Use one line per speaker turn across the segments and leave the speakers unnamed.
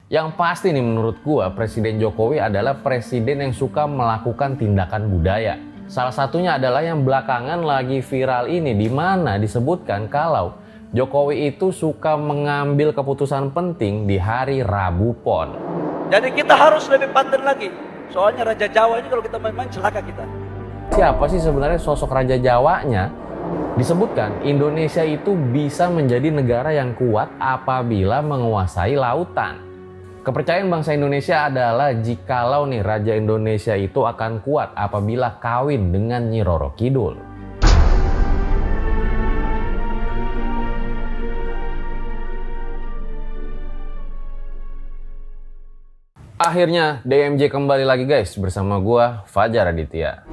Yang pasti nih menurut gua, Presiden Jokowi adalah presiden yang suka melakukan tindakan budaya. Salah satunya adalah yang belakangan lagi viral ini, di mana disebutkan kalau Jokowi itu suka mengambil keputusan penting di hari Rabu Pon.
Jadi kita harus lebih paten lagi. Soalnya Raja Jawa ini kalau kita main-main celaka kita.
Siapa sih sebenarnya sosok Raja Jawanya? Disebutkan Indonesia itu bisa menjadi negara yang kuat apabila menguasai lautan. Kepercayaan bangsa Indonesia adalah jikalau nih Raja Indonesia itu akan kuat apabila kawin dengan Nyi Roro Kidul. Akhirnya DMJ kembali lagi guys bersama gua Fajar Aditya.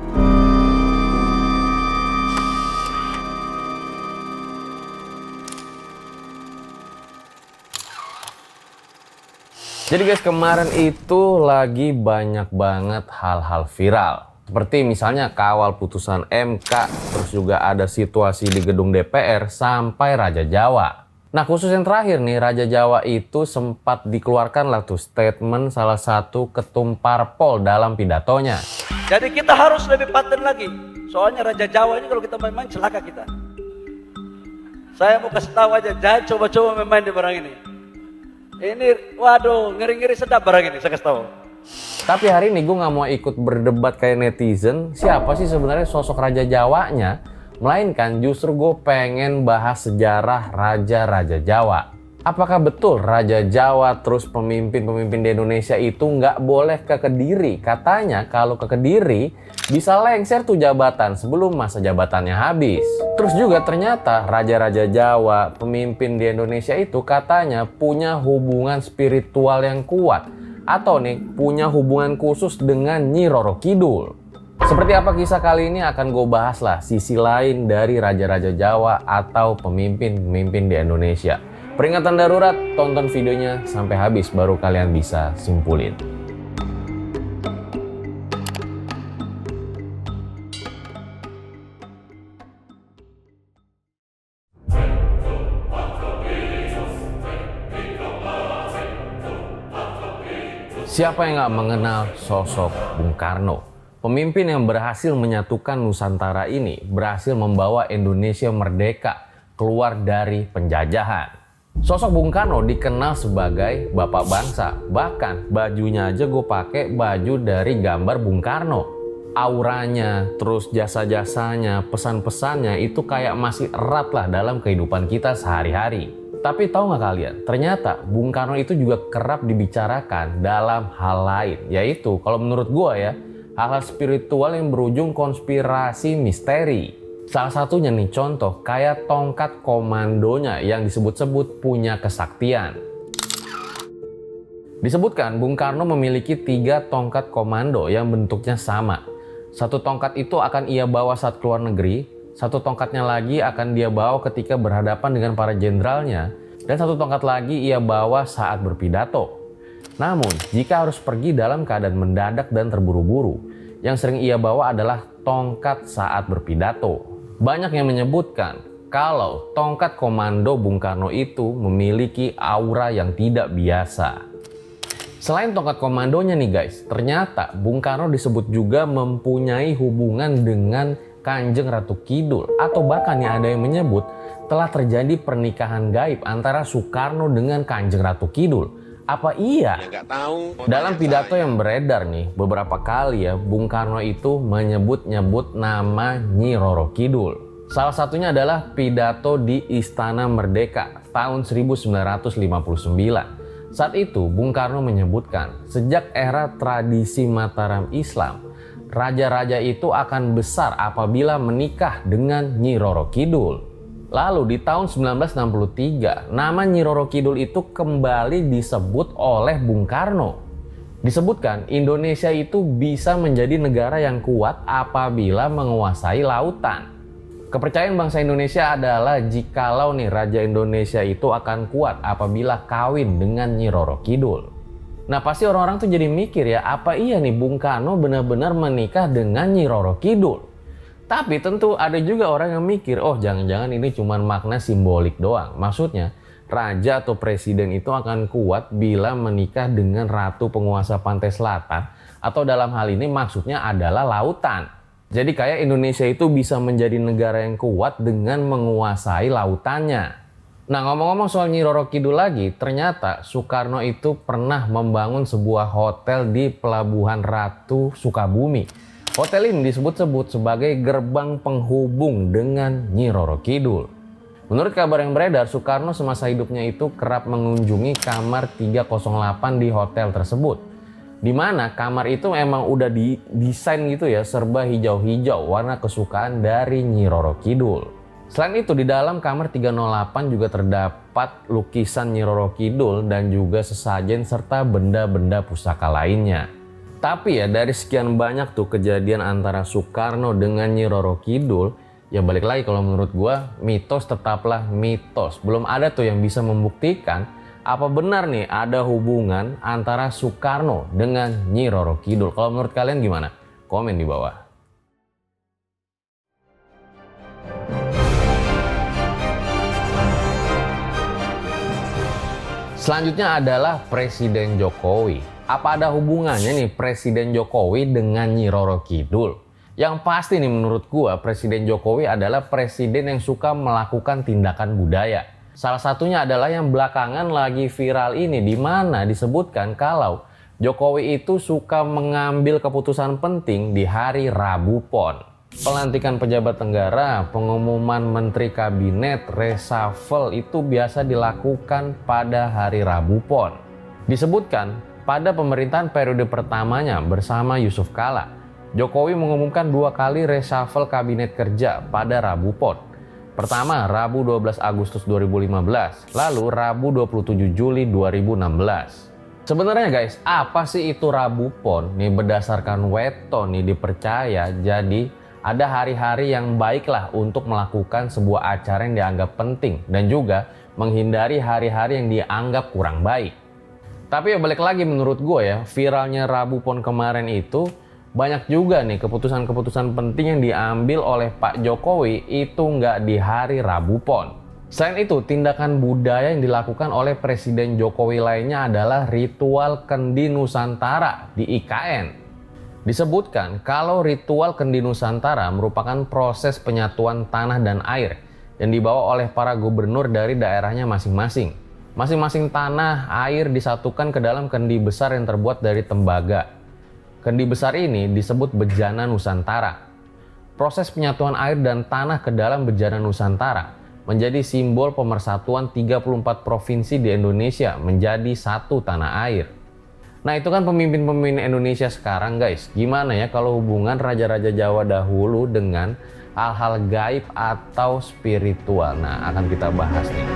Jadi guys, kemarin itu lagi banyak banget hal-hal viral. Seperti misalnya kawal putusan MK, terus juga ada situasi di gedung DPR sampai Raja Jawa. Nah khusus yang terakhir nih, Raja Jawa itu sempat dikeluarkan lah tuh statement salah satu ketum parpol dalam pidatonya.
Jadi kita harus lebih paten lagi. Soalnya Raja Jawa ini kalau kita main-main celaka kita. Saya mau kasih tahu aja, jangan coba-coba main-main di barang ini. Ini waduh ngeri-ngeri sedap barang ini, saya kasih tahu.
Tapi hari ini gue nggak mau ikut berdebat kayak netizen siapa sih sebenarnya sosok Raja Jawanya, melainkan justru gue pengen bahas sejarah Raja-Raja Jawa. Apakah betul Raja Jawa terus pemimpin-pemimpin di Indonesia itu nggak boleh ke Kediri? Katanya kalau ke Kediri bisa lengser tuh jabatan sebelum masa jabatannya habis. Terus juga ternyata Raja-Raja Jawa, pemimpin di Indonesia itu katanya punya hubungan spiritual yang kuat. Atau nih punya hubungan khusus dengan Nyi Roro Kidul. Seperti apa kisah kali ini akan gue bahas lah sisi lain dari Raja-Raja Jawa atau pemimpin-pemimpin di Indonesia. Peringatan darurat, tonton videonya sampai habis baru kalian bisa simpulin. Siapa yang nggak mengenal sosok Bung Karno? Pemimpin yang berhasil menyatukan Nusantara ini, berhasil membawa Indonesia merdeka keluar dari penjajahan. Sosok Bung Karno dikenal sebagai bapak bangsa. Bahkan bajunya aja gue pakai baju dari gambar Bung Karno. Auranya, terus jasa-jasanya, pesan-pesannya itu kayak masih erat lah dalam kehidupan kita sehari-hari. Tapi tahu nggak kalian, ternyata Bung Karno itu juga kerap dibicarakan dalam hal lain. Yaitu kalau menurut gue ya, hal-hal spiritual yang berujung konspirasi misteri. Salah satunya nih contoh kayak tongkat komandonya yang disebut-sebut punya kesaktian. Disebutkan Bung Karno memiliki 3 tongkat komando yang bentuknya sama. Satu tongkat itu akan ia bawa saat keluar negeri, satu tongkatnya lagi akan dia bawa ketika berhadapan dengan para jenderalnya, dan satu tongkat lagi ia bawa saat berpidato. Namun, jika harus pergi dalam keadaan mendadak dan terburu-buru, yang sering ia bawa adalah tongkat saat berpidato. Banyak yang menyebutkan kalau tongkat komando Bung Karno itu memiliki aura yang tidak biasa. Selain tongkat komandonya nih guys, ternyata Bung Karno disebut juga mempunyai hubungan dengan Kanjeng Ratu Kidul. Atau bahkan yang ada yang menyebut telah terjadi pernikahan gaib antara Soekarno dengan Kanjeng Ratu Kidul. Apa iya? Ya, nggak tahu. Dalam pidato yang beredar nih beberapa kali ya, Bung Karno itu menyebut-nyebut nama Nyi Roro Kidul. Salah satunya adalah pidato di Istana Merdeka tahun 1959. Saat itu Bung Karno menyebutkan sejak era tradisi Mataram Islam, raja-raja itu akan besar apabila menikah dengan Nyi Roro Kidul. Lalu di tahun 1963, nama Nyi Roro Kidul itu kembali disebut oleh Bung Karno. Disebutkan Indonesia itu bisa menjadi negara yang kuat apabila menguasai lautan. Kepercayaan bangsa Indonesia adalah jikalau nih Raja Indonesia itu akan kuat apabila kawin dengan Nyi Roro Kidul. Nah pasti orang-orang tuh jadi mikir ya, apa iya nih Bung Karno benar-benar menikah dengan Nyi Roro Kidul? Tapi tentu ada juga orang yang mikir, oh jangan-jangan ini cuma makna simbolik doang. Maksudnya raja atau presiden itu akan kuat bila menikah dengan ratu penguasa pantai selatan, atau dalam hal ini maksudnya adalah lautan. Jadi kayak Indonesia itu bisa menjadi negara yang kuat dengan menguasai lautannya. Nah, ngomong-ngomong soal Nyi Roro Kidul lagi, ternyata Soekarno itu pernah membangun sebuah hotel di Pelabuhan Ratu Sukabumi. Hotel ini disebut-sebut sebagai gerbang penghubung dengan Nyi Roro Kidul. Menurut kabar yang beredar, Soekarno semasa hidupnya itu kerap mengunjungi kamar 308 di hotel tersebut. Di mana kamar itu memang udah didesain gitu ya, serba hijau-hijau, warna kesukaan dari Nyi Roro Kidul. Selain itu, di dalam kamar 308 juga terdapat lukisan Nyi Roro Kidul dan juga sesajen serta benda-benda pusaka lainnya. Tapi ya, dari sekian banyak tuh kejadian antara Soekarno dengan Nyi Roro Kidul, ya balik lagi kalau menurut gua, mitos tetaplah mitos. Belum ada tuh yang bisa membuktikan apa benar nih ada hubungan antara Soekarno dengan Nyi Roro Kidul. Kalau menurut kalian gimana? Komen di bawah. Selanjutnya adalah Presiden Jokowi. Apa ada hubungannya nih Presiden Jokowi dengan Nyi Roro Kidul? Yang pasti nih menurut gua, Presiden Jokowi adalah presiden yang suka melakukan tindakan budaya. Salah satunya adalah yang belakangan lagi viral ini, di mana disebutkan kalau Jokowi itu suka mengambil keputusan penting di hari Rabu Pon. Pelantikan pejabat negara, pengumuman menteri kabinet, reshuffle itu biasa dilakukan pada hari Rabu Pon. Disebutkan pada pemerintahan periode pertamanya bersama Yusuf Kala, Jokowi mengumumkan 2 kali reshuffle kabinet kerja pada Rabu Pon. Pertama, Rabu 12 Agustus 2015, lalu Rabu 27 Juli 2016. Sebenarnya guys, apa sih itu Rabu Pon? Nih berdasarkan weton nih dipercaya jadi ada hari-hari yang baiklah untuk melakukan sebuah acara yang dianggap penting dan juga menghindari hari-hari yang dianggap kurang baik. Tapi ya balik lagi menurut gue ya, viralnya Rabu Pon kemarin itu banyak juga nih keputusan-keputusan penting yang diambil oleh Pak Jokowi itu nggak di hari Rabu Pon. Selain itu, tindakan budaya yang dilakukan oleh Presiden Jokowi lainnya adalah ritual Kendi Nusantara di IKN. Disebutkan kalau ritual Kendi Nusantara merupakan proses penyatuan tanah dan air yang dibawa oleh para gubernur dari daerahnya masing-masing. Masing-masing tanah air disatukan ke dalam kendi besar yang terbuat dari tembaga. Kendi besar ini disebut Bejana Nusantara. Proses penyatuan air dan tanah ke dalam Bejana Nusantara menjadi simbol pemersatuan 34 provinsi di Indonesia menjadi satu tanah air. Nah itu kan pemimpin-pemimpin Indonesia sekarang guys. Gimana ya kalau hubungan raja-raja Jawa dahulu dengan hal-hal gaib atau spiritual? Nah akan kita bahas nih.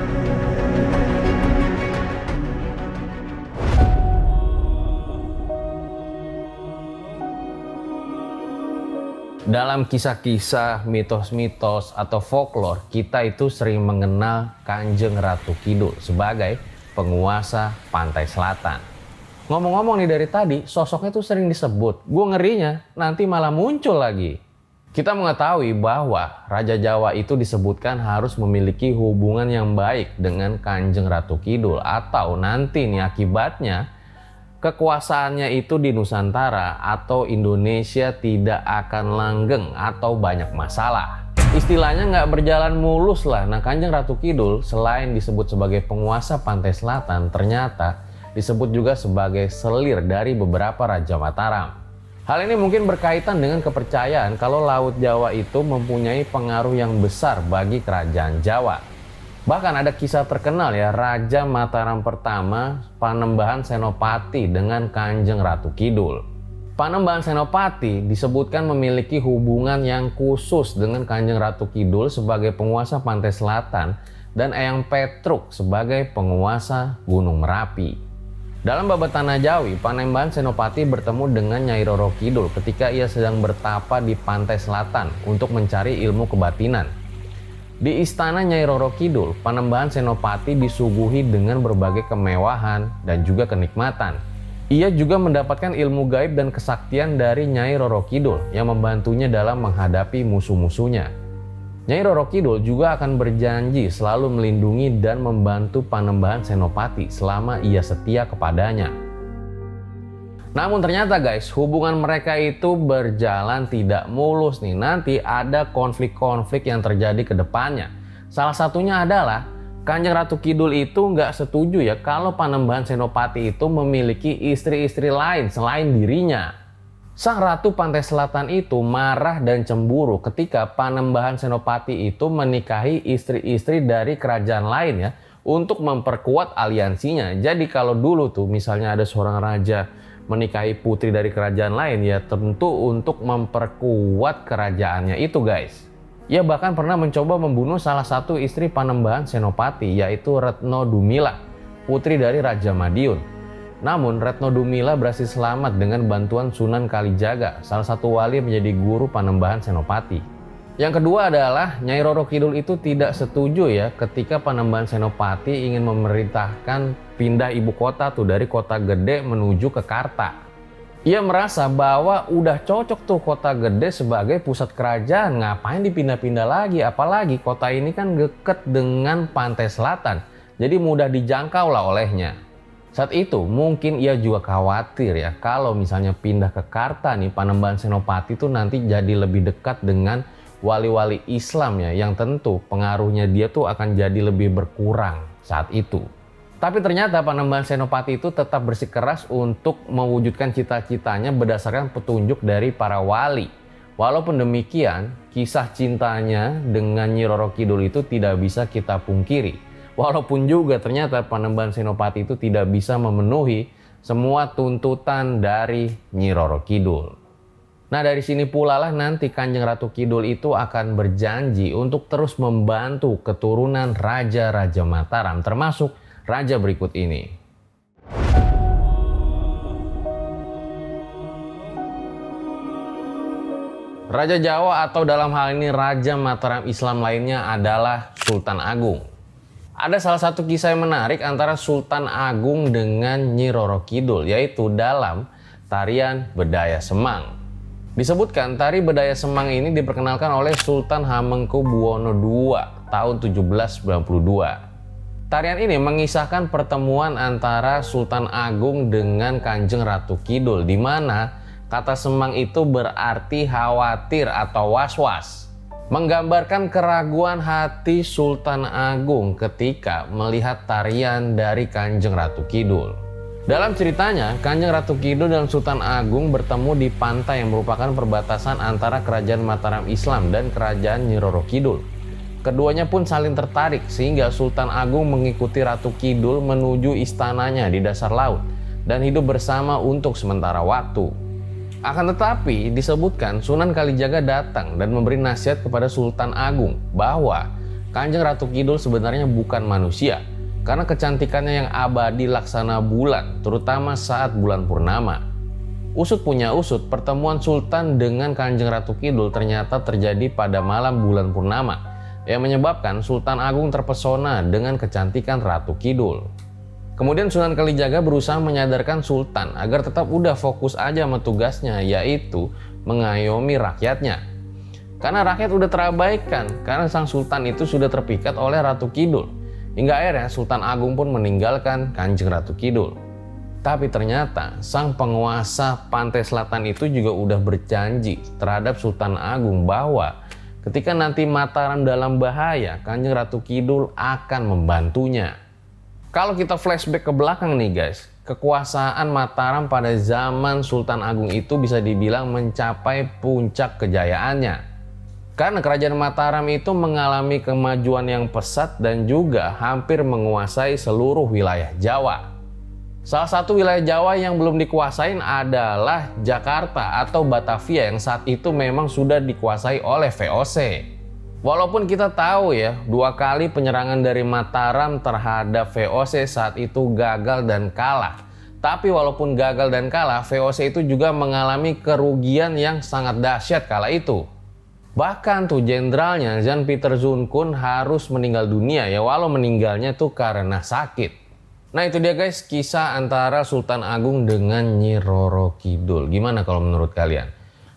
Dalam kisah-kisah, mitos-mitos atau folklore, kita itu sering mengenal Kanjeng Ratu Kidul sebagai penguasa pantai selatan. Ngomong-ngomong nih dari tadi, sosoknya tuh sering disebut. Gue ngerinya nanti malah muncul lagi. Kita mengetahui bahwa Raja Jawa itu disebutkan harus memiliki hubungan yang baik dengan Kanjeng Ratu Kidul. Atau nanti nih akibatnya kekuasaannya itu di Nusantara atau Indonesia tidak akan langgeng atau banyak masalah. Istilahnya nggak berjalan mulus lah. Nah Kanjeng Ratu Kidul selain disebut sebagai penguasa pantai selatan, ternyata disebut juga sebagai selir dari beberapa Raja Mataram. Hal ini mungkin berkaitan dengan kepercayaan kalau Laut Jawa itu mempunyai pengaruh yang besar bagi kerajaan Jawa. Bahkan ada kisah terkenal ya, Raja Mataram pertama Panembahan Senopati dengan Kanjeng Ratu Kidul. Panembahan Senopati disebutkan memiliki hubungan yang khusus dengan Kanjeng Ratu Kidul sebagai penguasa pantai selatan dan Eyang Petruk sebagai penguasa Gunung Merapi. Dalam Babat Tanah Jawi, Panembahan Senopati bertemu dengan Nyai Roro Kidul ketika ia sedang bertapa di pantai selatan untuk mencari ilmu kebatinan. Di istana Nyai Roro Kidul, Panembahan Senopati disuguhi dengan berbagai kemewahan dan juga kenikmatan. Ia juga mendapatkan ilmu gaib dan kesaktian dari Nyai Roro Kidul yang membantunya dalam menghadapi musuh-musuhnya. Nyai Roro Kidul juga akan berjanji selalu melindungi dan membantu Panembahan Senopati selama ia setia kepadanya. Namun ternyata guys, hubungan mereka itu berjalan tidak mulus nih. Nanti ada konflik-konflik yang terjadi ke depannya. Salah satunya adalah Kanjeng Ratu Kidul itu nggak setuju ya kalau Panembahan Senopati itu memiliki istri-istri lain selain dirinya. Sang Ratu Pantai Selatan itu marah dan cemburu ketika Panembahan Senopati itu menikahi istri-istri dari kerajaan lain ya untuk memperkuat aliansinya. Jadi kalau dulu tuh misalnya ada seorang raja menikahi putri dari kerajaan lain ya tentu untuk memperkuat kerajaannya itu guys. Ia bahkan pernah mencoba membunuh salah satu istri Panembahan Senopati yaitu Retno Dumila, putri dari Raja Madiun. Namun Retno Dumila berhasil selamat dengan bantuan Sunan Kalijaga, salah satu wali yang menjadi guru Panembahan Senopati. Yang kedua adalah Nyai Roro Kidul itu tidak setuju ya ketika Panembahan Senopati ingin memerintahkan pindah ibu kota tuh dari kota gede menuju ke Karta. Ia merasa bahwa udah cocok tuh kota gede sebagai pusat kerajaan, ngapain dipindah-pindah lagi, apalagi kota ini kan deket dengan pantai selatan, jadi mudah dijangkau lah olehnya. Saat itu mungkin ia juga khawatir ya kalau misalnya pindah ke Karta nih Panembahan Senopati itu nanti jadi lebih dekat dengan wali-wali Islam ya yang tentu pengaruhnya dia tuh akan jadi lebih berkurang saat itu. Tapi ternyata Panembahan Senopati itu tetap bersikeras untuk mewujudkan cita-citanya berdasarkan petunjuk dari para wali. Walaupun demikian, kisah cintanya dengan Nyi Roro Kidul itu tidak bisa kita pungkiri. Walaupun juga ternyata Panembahan Senopati itu tidak bisa memenuhi semua tuntutan dari Nyi Roro Kidul. Nah dari sini pula lah nanti Kanjeng Ratu Kidul itu akan berjanji untuk terus membantu keturunan Raja-Raja Mataram termasuk raja berikut ini. Raja Jawa atau dalam hal ini Raja Mataram Islam lainnya adalah Sultan Agung. Ada salah satu kisah yang menarik antara Sultan Agung dengan Nyi Roro Kidul yaitu dalam tarian Bedaya Semang. Disebutkan tari Bedaya Semang ini diperkenalkan oleh Sultan Hamengkubuwono II tahun 1792. Tarian ini mengisahkan pertemuan antara Sultan Agung dengan Kanjeng Ratu Kidul di mana kata semang itu berarti khawatir atau was-was. Menggambarkan keraguan hati Sultan Agung ketika melihat tarian dari Kanjeng Ratu Kidul. Dalam ceritanya, Kanjeng Ratu Kidul dan Sultan Agung bertemu di pantai yang merupakan perbatasan antara Kerajaan Mataram Islam dan Kerajaan Nyi Roro Kidul. Keduanya pun saling tertarik sehingga Sultan Agung mengikuti Ratu Kidul menuju istananya di dasar laut dan hidup bersama untuk sementara waktu. Akan tetapi disebutkan Sunan Kalijaga datang dan memberi nasihat kepada Sultan Agung bahwa Kanjeng Ratu Kidul sebenarnya bukan manusia karena kecantikannya yang abadi laksana bulan, terutama saat bulan purnama. Usut punya usut, pertemuan Sultan dengan Kanjeng Ratu Kidul ternyata terjadi pada malam bulan purnama yang menyebabkan Sultan Agung terpesona dengan kecantikan Ratu Kidul. Kemudian Sunan Kalijaga berusaha menyadarkan Sultan agar tetap udah fokus aja sama tugasnya, yaitu mengayomi rakyatnya. Karena rakyat udah terabaikan, karena sang Sultan itu sudah terpikat oleh Ratu Kidul. Hingga akhirnya Sultan Agung pun meninggalkan Kanjeng Ratu Kidul. Tapi ternyata sang penguasa Pantai Selatan itu juga udah berjanji terhadap Sultan Agung bahwa ketika nanti Mataram dalam bahaya, Kanjeng Ratu Kidul akan membantunya. Kalau kita flashback ke belakang nih guys, kekuasaan Mataram pada zaman Sultan Agung itu bisa dibilang mencapai puncak kejayaannya. Karena kerajaan Mataram itu mengalami kemajuan yang pesat dan juga hampir menguasai seluruh wilayah Jawa. Salah satu wilayah Jawa yang belum dikuasain adalah Jakarta atau Batavia yang saat itu memang sudah dikuasai oleh VOC. Walaupun kita tahu ya, 2 kali penyerangan dari Mataram terhadap VOC saat itu gagal dan kalah. Tapi walaupun gagal dan kalah, VOC itu juga mengalami kerugian yang sangat dahsyat kala itu. Bahkan tuh jenderalnya Jan Pieter Zoon-kun harus meninggal dunia ya, walau meninggalnya tuh karena sakit. Nah itu dia guys, kisah antara Sultan Agung dengan Nyi Roro Kidul. Gimana kalau menurut kalian?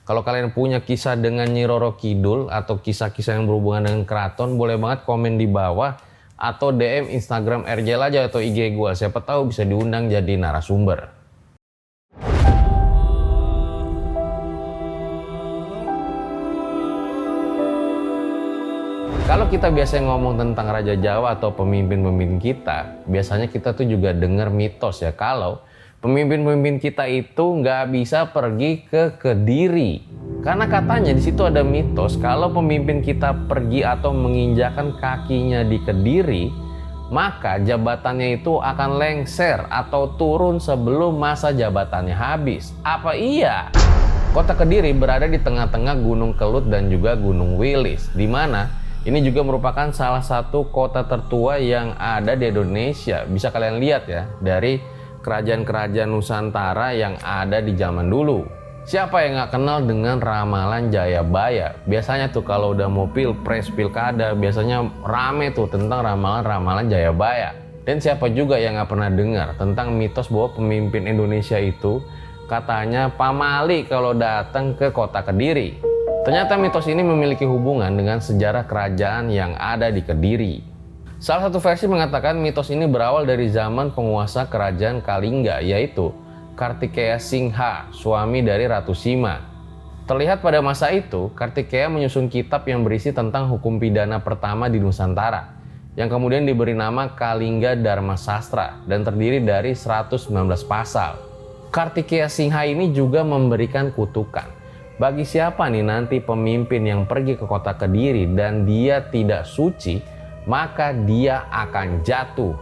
Kalau kalian punya kisah dengan Nyi Roro Kidul atau kisah-kisah yang berhubungan dengan keraton, boleh banget komen di bawah atau DM Instagram RJ aja atau IG gua. Siapa tahu bisa diundang jadi narasumber. Kalau kita biasa ngomong tentang Raja Jawa atau pemimpin-pemimpin kita, biasanya kita tuh juga dengar mitos ya, kalau pemimpin-pemimpin kita itu nggak bisa pergi ke Kediri. Karena katanya di situ ada mitos kalau pemimpin kita pergi atau menginjakan kakinya di Kediri, maka jabatannya itu akan lengser atau turun sebelum masa jabatannya habis. Apa iya? Kota Kediri berada di tengah-tengah Gunung Kelut dan juga Gunung Wilis, di mana ini juga merupakan salah satu kota tertua yang ada di Indonesia. Bisa kalian lihat ya dari kerajaan-kerajaan Nusantara yang ada di zaman dulu. Siapa yang nggak kenal dengan Ramalan Jayabaya? Biasanya tuh kalau udah mau pilpres, pilkada, biasanya rame tuh tentang ramalan-ramalan Jayabaya. Dan siapa juga yang nggak pernah dengar tentang mitos bahwa pemimpin Indonesia itu katanya pamali kalau datang ke kota Kediri. Ternyata mitos ini memiliki hubungan dengan sejarah kerajaan yang ada di Kediri. Salah satu versi mengatakan mitos ini berawal dari zaman penguasa kerajaan Kalingga, yaitu Kartikeya Singha, suami dari Ratu Sima. Terlihat pada masa itu, Kartikeya menyusun kitab yang berisi tentang hukum pidana pertama di Nusantara, yang kemudian diberi nama Kalingga Dharma Sastra dan terdiri dari 119 pasal. Kartikeya Singha ini juga memberikan kutukan. Bagi siapa nih nanti pemimpin yang pergi ke kota Kediri dan dia tidak suci, maka dia akan jatuh.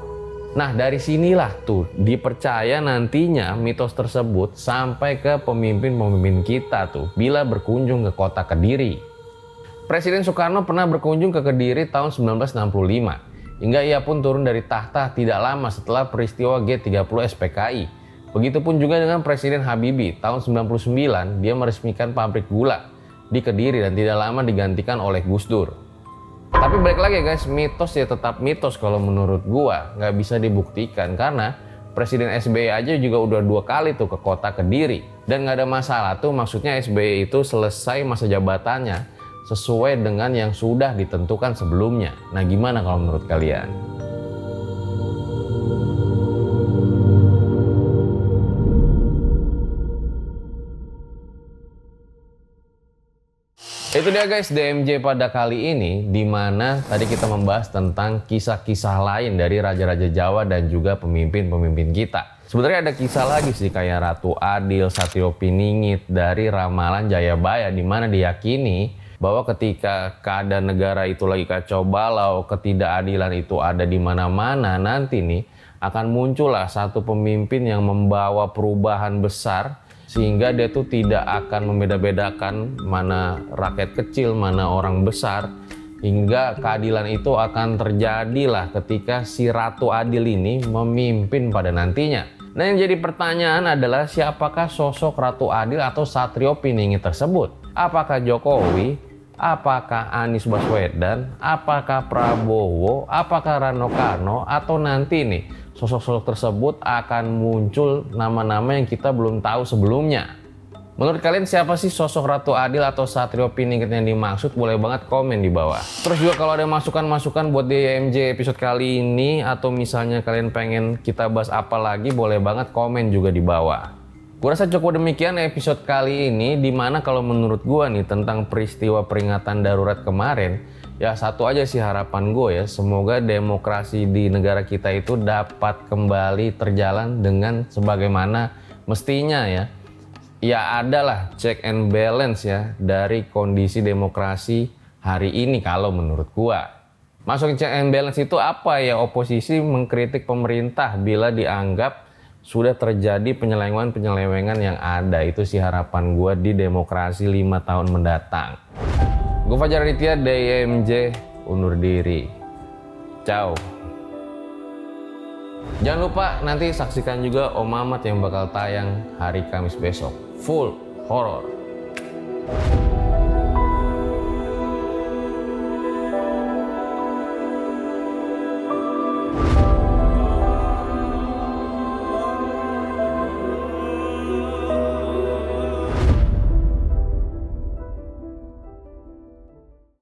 Nah, dari sinilah tuh dipercaya nantinya mitos tersebut sampai ke pemimpin-pemimpin kita tuh bila berkunjung ke kota Kediri. Presiden Soekarno pernah berkunjung ke Kediri tahun 1965, hingga ia pun turun dari tahta tidak lama setelah peristiwa G30 SPKI. Begitupun juga dengan Presiden Habibie, tahun 99 dia meresmikan pabrik gula di Kediri dan tidak lama digantikan oleh Gus Dur. Tapi balik lagi guys, mitos ya tetap mitos kalau menurut gua, nggak bisa dibuktikan karena Presiden SBY aja juga udah 2 kali tuh ke kota Kediri dan nggak ada masalah tuh, maksudnya SBY itu selesai masa jabatannya sesuai dengan yang sudah ditentukan sebelumnya. Nah, gimana kalau menurut kalian? Itu dia guys DMJ pada kali ini, dimana tadi kita membahas tentang kisah-kisah lain dari raja-raja Jawa dan juga pemimpin-pemimpin kita. Sebenarnya ada kisah lagi sih kayak Ratu Adil, Satrio Piningit dari Ramalan Jayabaya, dimana diyakini bahwa ketika keadaan negara itu lagi kacau balau, ketidakadilan itu ada di mana-mana, nanti nih akan muncullah satu pemimpin yang membawa perubahan besar, sehingga dia tuh tidak akan membeda-bedakan mana rakyat kecil, mana orang besar, hingga keadilan itu akan terjadilah ketika si Ratu Adil ini memimpin pada nantinya. Nah, yang jadi pertanyaan adalah siapakah sosok Ratu Adil atau Satrio Piningit tersebut? Apakah Jokowi? Apakah Anies Baswedan? Apakah Prabowo? Apakah Rano Karno? Atau nanti nih sosok-sosok tersebut akan muncul nama-nama yang kita belum tahu sebelumnya. Menurut kalian siapa sih sosok Ratu Adil atau Satrio Piningit yang dimaksud? Boleh banget komen di bawah. Terus juga kalau ada masukan-masukan buat DMJ episode kali ini, atau misalnya kalian pengen kita bahas apa lagi, boleh banget komen juga di bawah. Gue rasa cukup demikian episode kali ini, dimana kalau menurut gue nih tentang peristiwa peringatan darurat kemarin, ya satu aja sih harapan gue ya, semoga demokrasi di negara kita itu dapat kembali terjalan dengan sebagaimana mestinya ya. Ya adalah check and balance ya dari kondisi demokrasi hari ini kalau menurut gue. Masuk check and balance itu apa ya? Oposisi mengkritik pemerintah bila dianggap sudah terjadi penyelewengan yang ada. Itu sih harapan gue di demokrasi 5 tahun mendatang. Gue Fajar Aditya, DMJ, undur diri. Ciao. Jangan lupa nanti saksikan juga Om Mamat yang bakal tayang hari Kamis besok. Full horror.